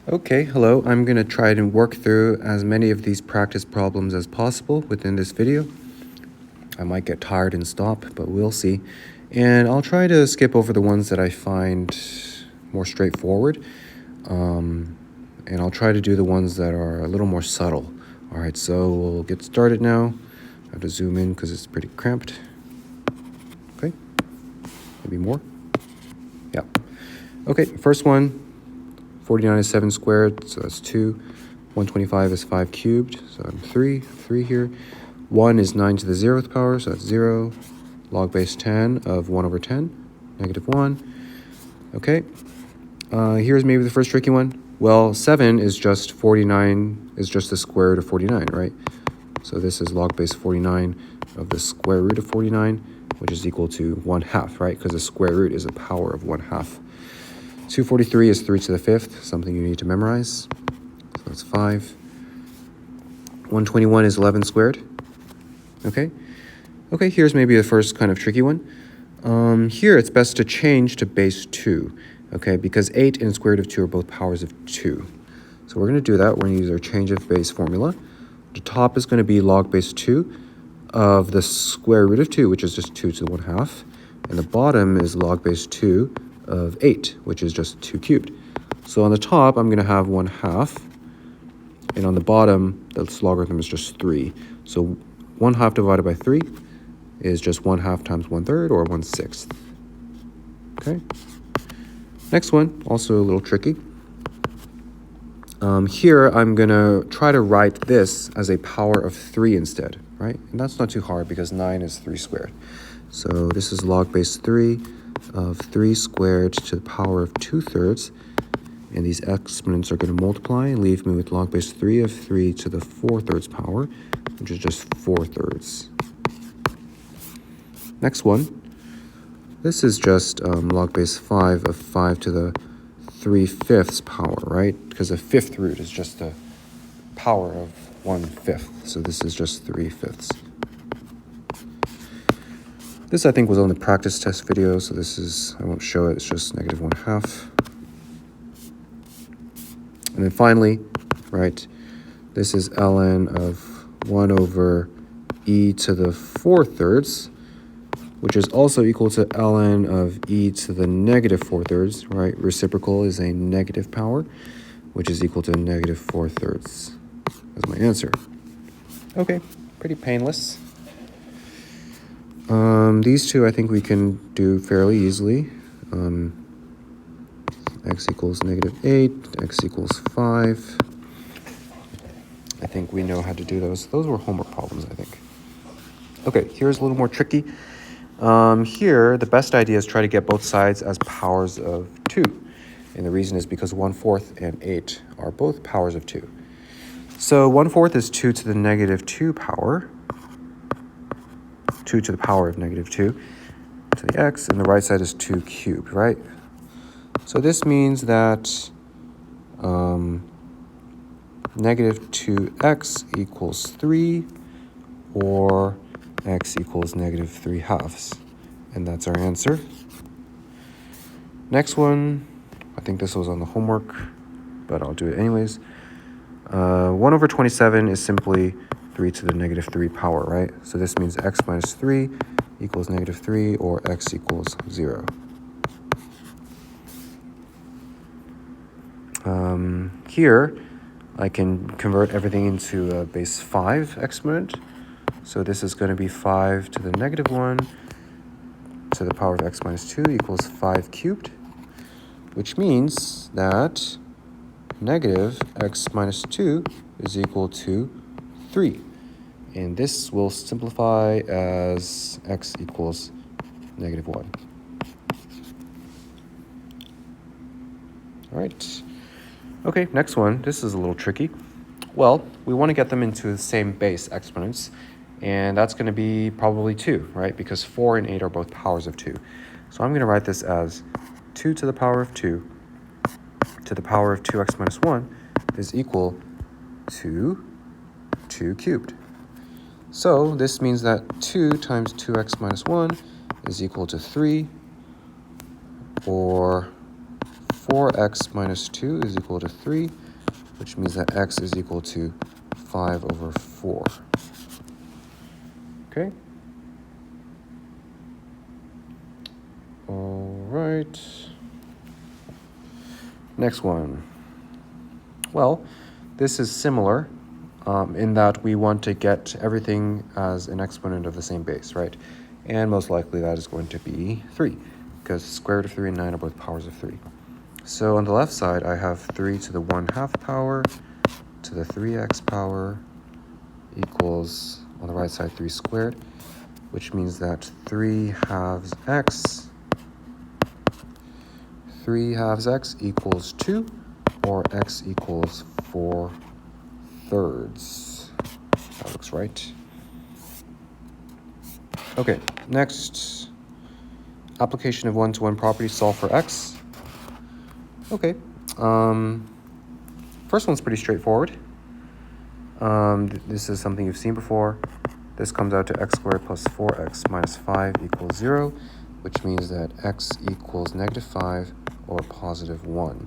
Okay, hello. I'm going to try and work through as many of these practice problems as possible within this video. I might get tired and stop, but we'll see. And I'll try to skip over the ones that I find more straightforward. And I'll try to do the ones that are a little more subtle. All right, so we'll get started now. I have to zoom in because it's pretty cramped. Okay, maybe more. Yeah. Okay, first one. 49 is 7 squared, so that's 2. 125 is 5 cubed, so I'm 3 here. 1 is 9 to the 0th power, so that's 0. Log base 10 of 1 over 10, negative 1. Okay, here's maybe the first tricky one. Well, 7 is just 49, is just the square root of 49, right? So this is log base 49 of the square root of 49, which is equal to 1/2, right? Because the square root is a power of 1/2. 243 is 3 to the 5th, something you need to memorize. So that's 5. 121 is 11 squared. Okay, here's maybe the first kind of tricky one. Here it's best to change to base 2, okay, because 8 and square root of 2 are both powers of 2. So we're going to do that. We're going to use our change of base formula. The top is going to be log base 2 of the square root of 2, which is just 2 to the 1/2. And the bottom is log base 2 of 8, which is just 2 cubed. So on the top, I'm going to have 1/2. And on the bottom, this logarithm is just 3. So 1/2 divided by 3 is just 1/2 times 1/3, or 1/6. Okay. Next one, also a little tricky. Here, I'm going to try to write this as a power of 3 instead, right? And that's not too hard because 9 is 3 squared. So this is log base 3 of 3 squared to the power of 2/3. And these exponents are going to multiply and leave me with log base 3 of 3 to the 4/3 power, which is just 4/3. Next one. This is just log base 5 of 5 to the 3/5 power, right? Because the 5th root is just the power of 1/5. So this is just 3/5. This, I think, was on the practice test video, so this is, I won't show it, it's just negative 1/2. And then finally, right, this is ln of 1 over e to the 4/3, which is also equal to ln of e to the negative 4/3, right? Reciprocal is a negative power, which is equal to negative 4/3. That's my answer. Okay, pretty painless. These two I think we can do fairly easily. X equals -8, x equals 5. I think we know how to do those. Those were homework problems, I think. Okay, here's a little more tricky. Here, the best idea is try to get both sides as powers of 2. And the reason is because 1/4 and 8 are both powers of 2. So 1/4 is 2 to the negative 2 power. 2 to the power of negative 2 to the x, and the right side is 2 cubed, right? So this means that negative 2x equals 3, or x equals negative 3/2. And that's our answer. Next one, I think this was on the homework, but I'll do it anyways. 1 over 27 is simply 3 to the negative 3 power, right? So this means x minus 3 equals negative 3, or x equals 0. Here, I can convert everything into a base 5 exponent. So this is going to be 5 to the negative 1 to the power of x minus 2 equals 5 cubed, which means that negative x minus 2 is equal to 3. And this will simplify as x equals negative 1. All right. Okay, next one. This is a little tricky. Well, we want to get them into the same base exponents, and that's going to be probably 2, right? Because 4 and 8 are both powers of 2. So I'm going to write this as 2 to the power of 2 to the power of 2x minus 1 is equal to 2 cubed. So this means that 2 times 2x minus 1 is equal to 3, or 4x minus 2 is equal to 3, which means that x is equal to 5 over 4. Okay. All right. Next one. Well, this is similar in that we want to get everything as an exponent of the same base, right? And most likely that is going to be 3, because square root of 3 and 9 are both powers of 3. So on the left side, I have 3 to the 1/2 power to the 3x power equals, on the right side, 3 squared, which means that 3 halves x equals 2, or x equals 4/3. That looks right. Okay, next, application of one-to-one property, solve for x. Okay, first one's pretty straightforward. This is something you've seen before. This comes out to x squared plus 4x minus 5 equals 0, which means that x equals -5 or +1.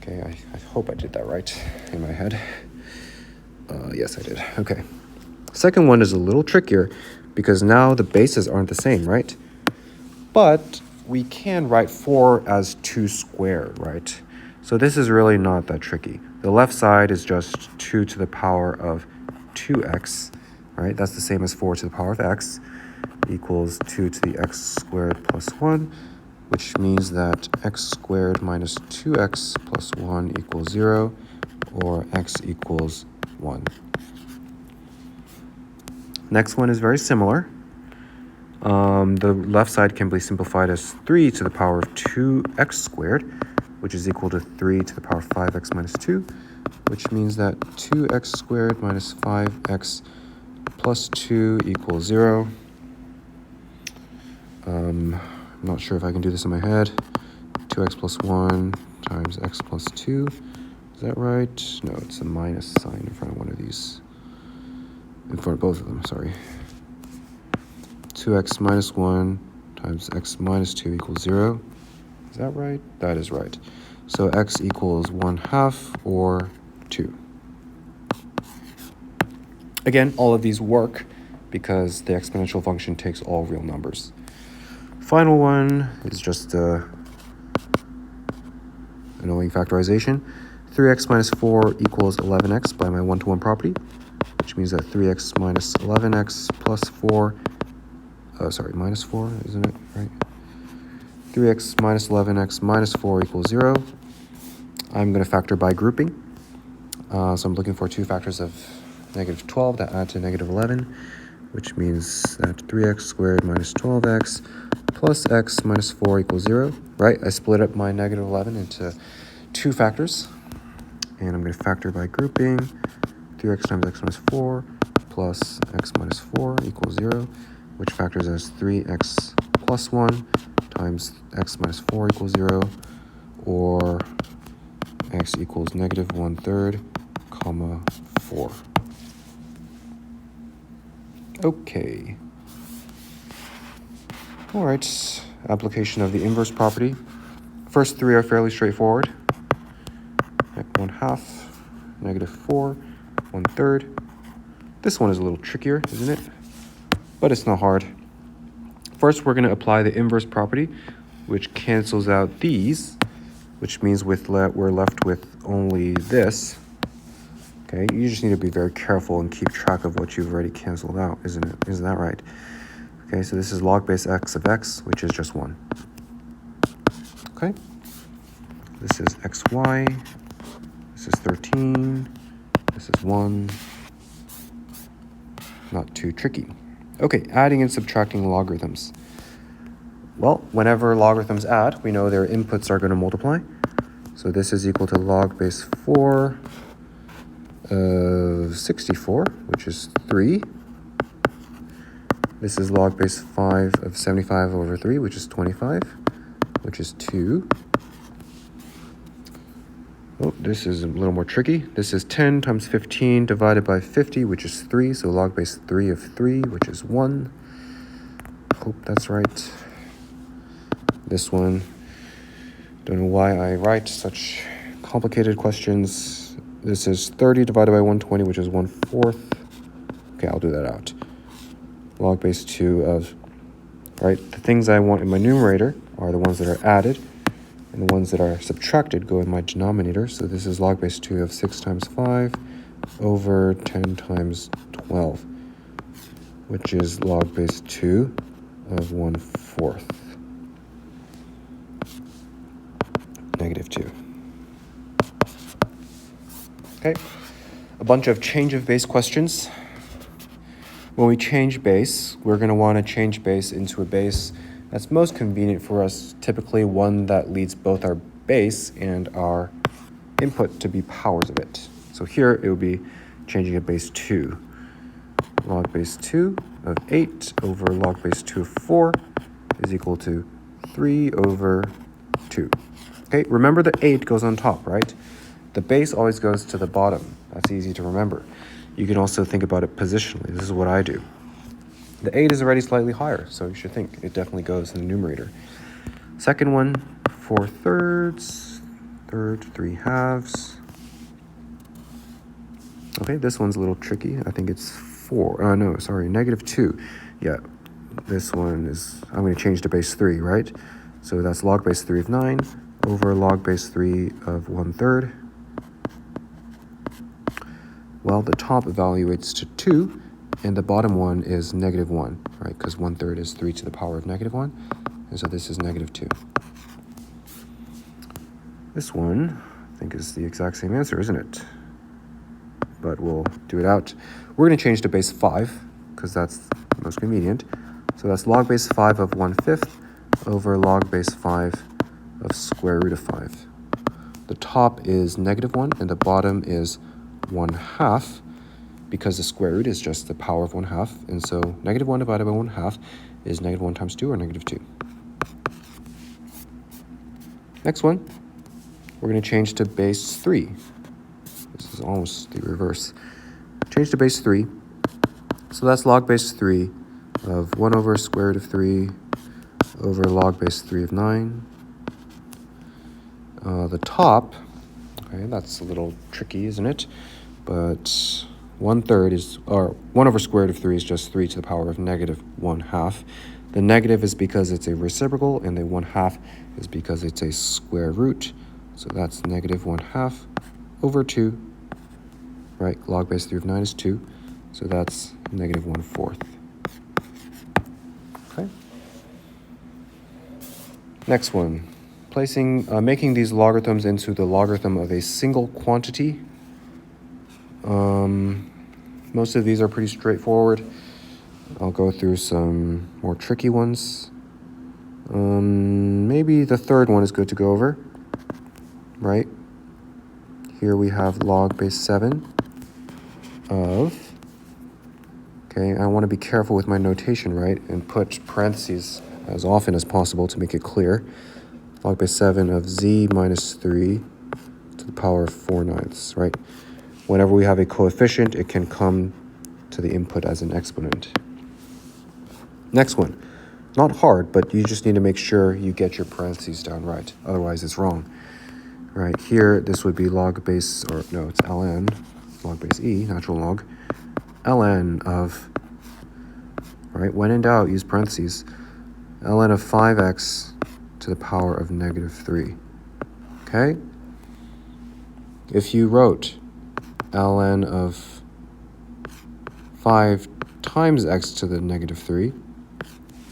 Okay, I hope I did that right in my head. Yes, I did. Okay. Second one is a little trickier because now the bases aren't the same, right? But we can write 4 as 2 squared, right? So this is really not that tricky. The left side is just 2 to the power of 2x, right? That's the same as 4 to the power of x equals 2 to the x squared plus 1, which means that x squared minus 2x plus 1 equals 0, or x equals 1. Next one is very similar. The left side can be simplified as 3 to the power of 2x squared, which is equal to 3 to the power of 5x minus 2, which means that 2x squared minus 5x plus 2 equals 0. I'm not sure if I can do this in my head. 2x plus 1 times x plus 2. Is that right? No, it's a minus sign in front of one of these. In front of both of them, sorry. 2x minus 1 times x minus 2 equals 0. Is that right? That is right. So x equals 1/2 or 2. Again, all of these work because the exponential function takes all real numbers. Final one is just annoying factorization. 3x minus 4 equals 11x by my one-to-one property, which means that 3x minus 11x plus 4, minus 4, isn't it, right? 3x minus 11x minus 4 equals 0. I'm going to factor by grouping. So I'm looking for two factors of -12 that add to -11, which means that 3x squared minus 12x plus x minus 4 equals 0, right? I split up my -11 into two factors, and I'm going to factor by grouping. 3x times x minus 4 plus x minus 4 equals 0, which factors as 3x plus 1 times x minus 4 equals 0, or x equals -1/3, 4. Okay. All right, application of the inverse property. First three are fairly straightforward. 1/2, -4, 1/3. This one is a little trickier, isn't it? But it's not hard. First, we're going to apply the inverse property, which cancels out these, which means we're left with only this. Okay, you just need to be very careful and keep track of what you've already canceled out, isn't it? Isn't that right? Okay, so this is log base x of x, which is just 1. Okay, this is xy, this is 13, this is 1. Not too tricky. Okay, adding and subtracting logarithms. Well, whenever logarithms add, we know their inputs are going to multiply. So this is equal to log base 4 of 64, which is 3. This is log base 5 of 75 over 3, which is 25, which is 2. Oh, this is a little more tricky. This is 10 times 15 divided by 50, which is 3. So log base 3 of 3, which is 1. Hope that's right. This one, Don't know why I write such complicated questions. This is 30 divided by 120, which is 1/4. Okay, I'll do that out. Log base 2 of, right, the things I want in my numerator are the ones that are added, and the ones that are subtracted go in my denominator. So this is log base 2 of 6 times 5 over 10 times 12, which is log base 2 of 1/4. -2. Okay, a bunch of change of base questions. When we change base, we're going to want to change base into a base that's most convenient for us, typically one that leads both our base and our input to be powers of it. So here it would be changing a base 2. Log base 2 of 8 over log base 2 of 4 is equal to 3 over 2. Okay, remember the 8 goes on top, right? The base always goes to the bottom. That's easy to remember. You can also think about it positionally. This is what I do. The 8 is already slightly higher, so you should think it definitely goes in the numerator. Second one, 4/3, 3/2. Okay, this one's a little tricky. I think it's -2. Yeah, this one is, I'm going to change to base 3, right? So that's log base 3 of 9 over log base 3 of 1/3. Well, the top evaluates to 2, and the bottom one is -1, right? Because 1/3 is 3 to the power of -1, and so this is -2. This one, I think, is the exact same answer, isn't it? But we'll do it out. We're going to change to base 5, because that's most convenient. So that's log base 5 of 1/5 over log base 5 of square root of 5. The top is -1, and the bottom is 1/2, because the square root is just the power of 1/2, and so -1 divided by 1/2 is -1 times 2, or -2. Next one, we're going to change to base 3. This is almost the reverse. Change to base 3. So that's log base 3 of 1 over square root of 3 over log base 3 of 9. The top, okay, that's a little tricky, isn't it? But 1/3 is, or 1 over square root of 3 is just 3 to the power of -1/2. The negative is because it's a reciprocal, and the 1/2 is because it's a square root. So that's -1/2 over 2, right? Log base 3 of 9 is 2, so that's -1/4. Okay. Next one, making these logarithms into the logarithm of a single quantity. Most of these are pretty straightforward. I'll go through some more tricky ones. Maybe the third one is good to go over, right? Here we have log base 7 of, okay, I want to be careful with my notation, right? And put parentheses as often as possible to make it clear. Log base 7 of z minus 3 to the power of 4/9, right? Whenever we have a coefficient, it can come to the input as an exponent. Next one, not hard, but you just need to make sure you get your parentheses down right. Otherwise, it's wrong. Right here, this would be log base, or no, it's ln, log base e, natural log, ln of, right, when in doubt, use parentheses, ln of 5x to the power of -3, okay? If you wrote ln of 5 times x to the -3,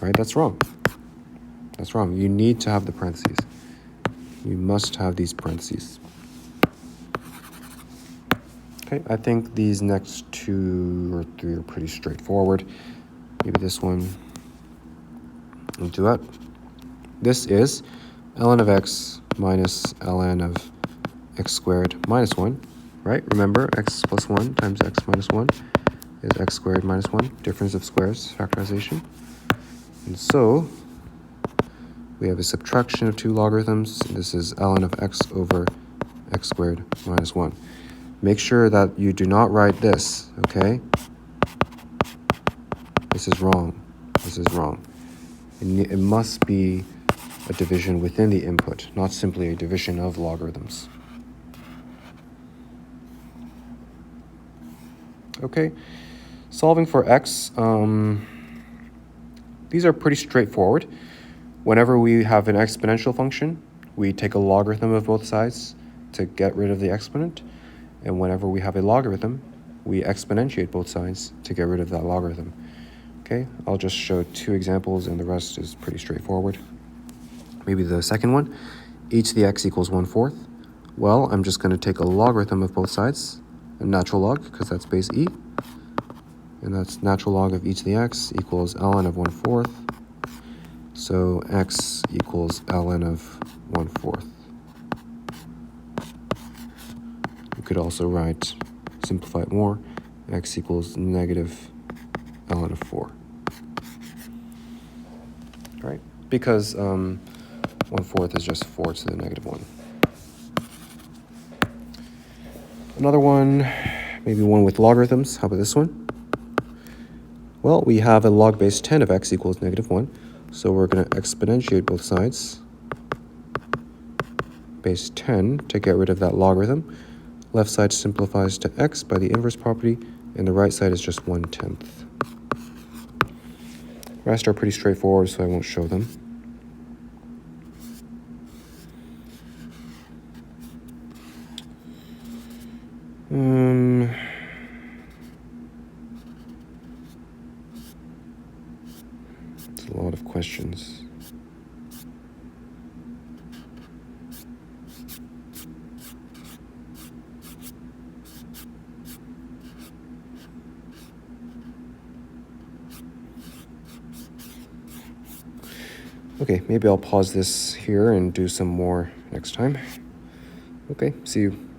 right, that's wrong. That's wrong. You need to have the parentheses. You must have these parentheses. Okay, I think these next 2 or 3 are pretty straightforward. Maybe this one. We'll do that. This is ln of x minus ln of x squared minus 1, right? Remember, x plus 1 times x minus 1 is x squared minus 1, difference of squares, factorization. And so we have a subtraction of 2 logarithms. This is ln of x over x squared minus 1. Make sure that you do not write this, okay? This is wrong. This is wrong. It must be a division within the input, not simply a division of logarithms. Okay, solving for x, these are pretty straightforward. Whenever we have an exponential function, we take a logarithm of both sides to get rid of the exponent. And whenever we have a logarithm, we exponentiate both sides to get rid of that logarithm. Okay, I'll just show 2 examples and the rest is pretty straightforward. Maybe the second one, e to the x equals 1/4. Well, I'm just going to take a logarithm of both sides, a natural log, because that's base e. And that's natural log of e to the x equals ln of 1/4. So x equals ln of 1/4. You could also write, simplify it more, x equals negative ln of 4. Right? Because 1/4 is just 4 to the negative 1. Another one, maybe one with logarithms. How about this one? Well, we have a log base 10 of x equals negative 1. So we're going to exponentiate both sides. Base 10 to get rid of that logarithm. Left side simplifies to x by the inverse property, and the right side is just 1/10. Rest are pretty straightforward, so I won't show them. It's a lot of questions. Okay, maybe I'll pause this here and do some more next time. Okay, see you.